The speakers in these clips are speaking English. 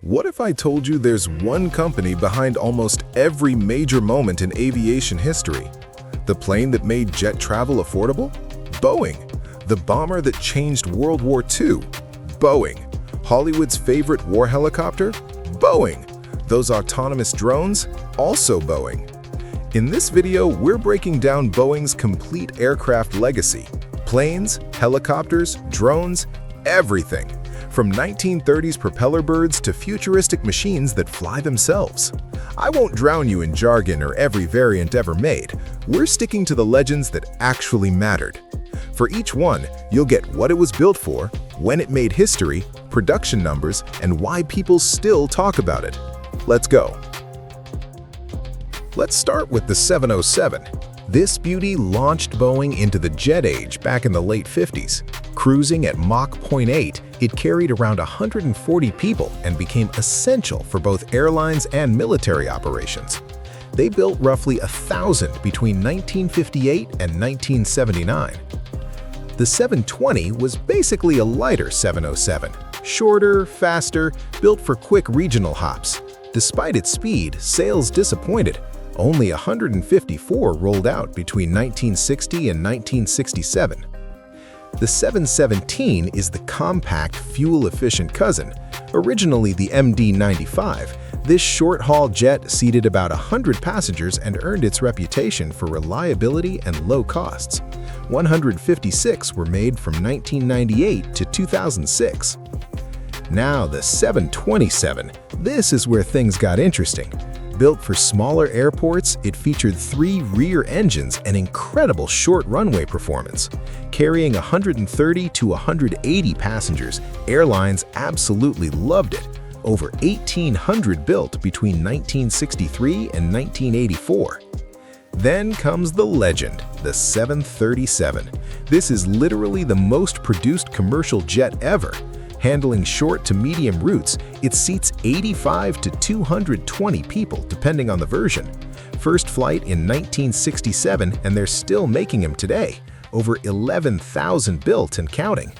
What if I told you there's one company behind almost every major moment in aviation history? The plane that made jet travel affordable? Boeing. The bomber that changed World War II? Boeing. Hollywood's favorite war helicopter? Boeing. Those autonomous drones? Also Boeing. In this video, we're breaking down Boeing's complete aircraft legacy. Planes, helicopters, drones, everything. From 1930s propeller birds to futuristic machines that fly themselves. I won't drown you in jargon or every variant ever made. We're sticking to the legends that actually mattered. For each one, you'll get what it was built for, when it made history, production numbers, and why people still talk about it. Let's go. Let's start with the 707. This beauty launched Boeing into the jet age back in the late 50s. Cruising at Mach 0.8, it carried around 140 people and became essential for both airlines and military operations. They built roughly 1,000 between 1958 and 1979. The 720 was basically a lighter 707, shorter, faster, built for quick regional hops. Despite its speed, sales disappointed. Only 154 rolled out between 1960 and 1967. The 717 is the compact, fuel-efficient cousin. Originally the MD-95, this short-haul jet seated about 100 passengers and earned its reputation for reliability and low costs. 156 were made from 1998 to 2006. Now the 727, this is where things got interesting. Built for smaller airports, it featured 3 rear engines and incredible short runway performance. Carrying 130 to 180 passengers, airlines absolutely loved it. Over 1,800 built between 1963 and 1984. Then comes the legend, the 737. This is literally the most produced commercial jet ever. Handling short to medium routes, it seats 85 to 220 people depending on the version. First flight in 1967, and they're still making them today. Over 11,000 built and counting.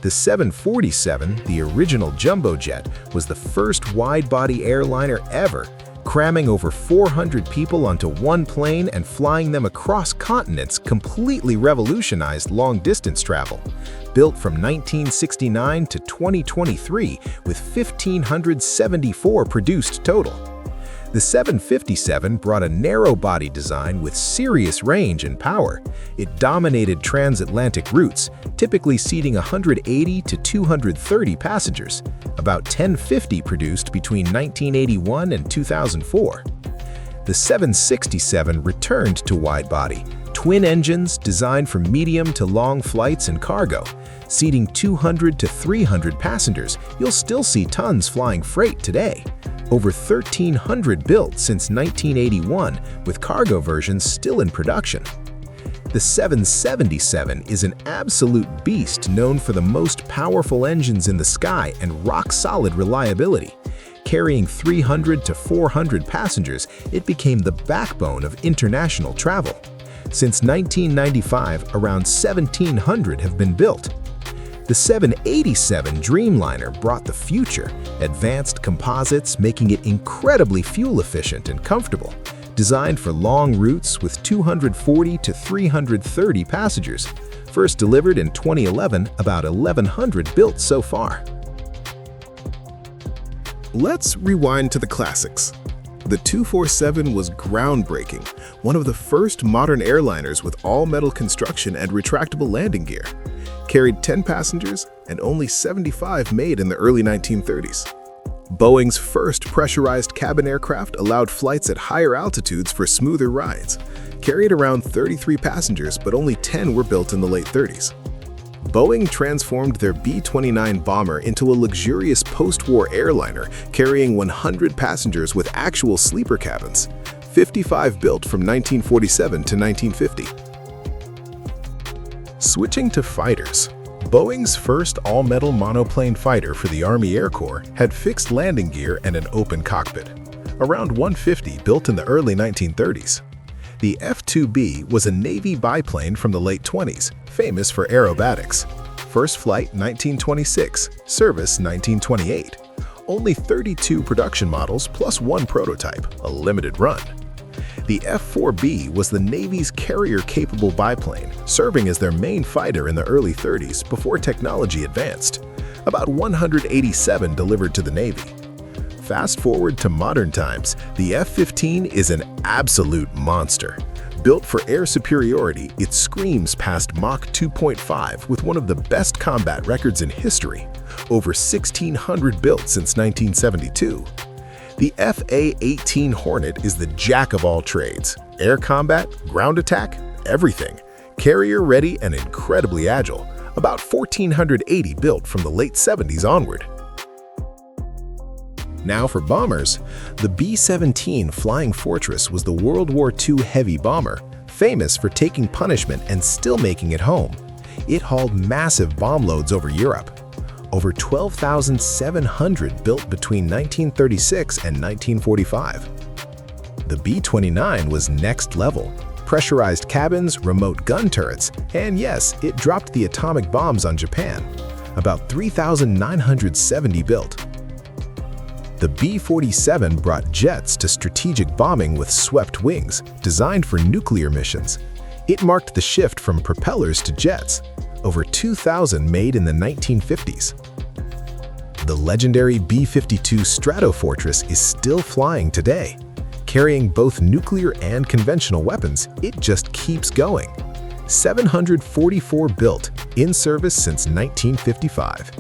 The 747, the original jumbo jet, was the first wide-body airliner ever, cramming over 400 people onto one plane and flying them across continents completely revolutionized long-distance travel. Built from 1969 to 2023 with 1,574 produced total. The 757 brought a narrow-body design with serious range and power. It dominated transatlantic routes, typically seating 180 to 230 passengers, about 1,050 produced between 1981 and 2004. The 767 returned to wide-body, twin engines designed for medium to long flights and cargo. Seating 200 to 300 passengers, you'll still see tons flying freight today. Over 1,300 built since 1981, with cargo versions still in production. The 777 is an absolute beast known for the most powerful engines in the sky and rock-solid reliability. Carrying 300 to 400 passengers, it became the backbone of international travel. Since 1995, around 1,700 have been built. The 787 Dreamliner brought the future, advanced composites making it incredibly fuel-efficient and comfortable. Designed for long routes with 240 to 330 passengers. First delivered in 2011, about 1,100 built so far. Let's rewind to the classics. The 247 was groundbreaking, one of the first modern airliners with all-metal construction and retractable landing gear. Carried 10 passengers and only 75 made in the early 1930s. Boeing's first pressurized cabin aircraft allowed flights at higher altitudes for smoother rides. Carried around 33 passengers, but only 10 were built in the late 30s. Boeing transformed their B-29 bomber into a luxurious post-war airliner carrying 100 passengers with actual sleeper cabins. 55 built from 1947 to 1950. Switching to fighters, Boeing's first all-metal monoplane fighter for the Army Air Corps had fixed landing gear and an open cockpit. Around 150 built in the early 1930s. The F-2B was a Navy biplane from the late 20s, famous for aerobatics. First flight 1926, service 1928. only 32 production models plus one prototype, a limited run. The F-4B was the Navy's carrier-capable biplane, serving as their main fighter in the early 30s before technology advanced. About 187 delivered to the Navy. Fast forward to modern times, the F-15 is an absolute monster. Built for air superiority, it screams past Mach 2.5 with one of the best combat records in history, over 1,600 built since 1972. The F/A-18 Hornet is the jack of all trades. Air combat, ground attack, everything. Carrier ready and incredibly agile, about 1,480 built from the late 70s onward. Now for bombers, the B-17 Flying Fortress was the World War II heavy bomber, famous for taking punishment and still making it home. It hauled massive bomb loads over Europe. Over 12,700 built between 1936 and 1945. The B-29 was next level. Pressurized cabins, remote gun turrets, and yes, it dropped the atomic bombs on Japan. About 3,970 built. The B-47 brought jets to strategic bombing with swept wings, designed for nuclear missions. It marked the shift from propellers to jets, over 2,000 made in the 1950s. The legendary B-52 Stratofortress is still flying today. Carrying both nuclear and conventional weapons, it just keeps going. 744 built, in service since 1955.